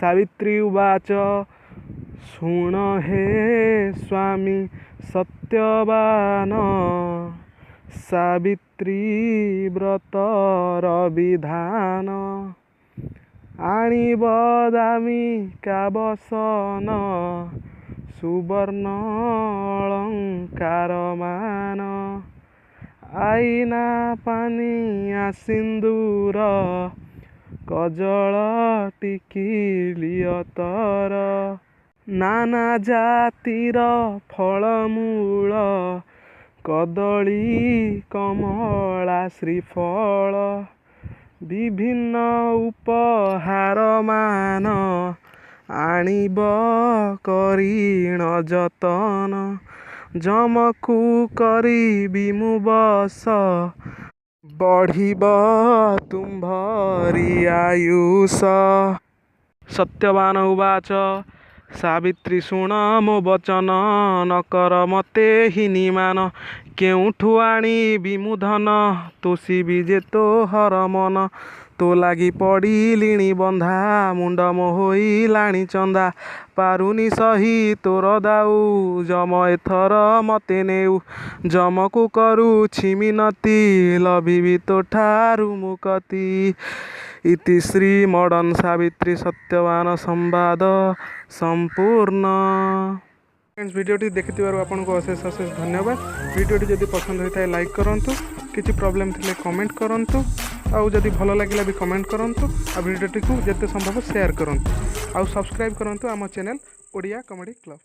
सावित्री उवाच शृण हे स्वामी सत्यवान सावित्री व्रतर विधान आणिब दामिका बसन सुवर्ण अलंकार मान आईना पानिया सिंदूर कजल टिकिली अतर नाना जातिर फलमूल कदली कमला श्रीफल विभिन्न उपहार मान आणिब करिण जतन जमकु करिबि मु बस बढ़िब तुम्भरी आयुष। सत्यवान उवाच सावित्री शुण मो वचन न कर मते हिनिमान केउठु आनिबि मु धन तोषिबि जे तोहर मन तो लागी पड़िलिणी बंधा मुंड मो होइलाणी चंदा पारुनी सही तोर दाऊ जम एथर मते नेउ जमकु करुछि मिनती लभिबि तो ठारु मुकती। इति श्री मॉडर्न सावित्री सत्यवान संवाद संपूर्ण। फ्रेंड्स वीडियोटी देखिथिबारु आपनको अशेष अशेष धन्यवाद। वीडियोटी जदि पसंद होता है लाइक करंतु किछि प्रॉब्लम थिले कमेंट करंतु आउ जदि भल लागिला भी कमेंट करंतु आ वीडियोटी को जते संभव शेयर करंतु आउ सब्सक्राइब करंतु आम चैनल ओडिया कॉमेडी क्लब।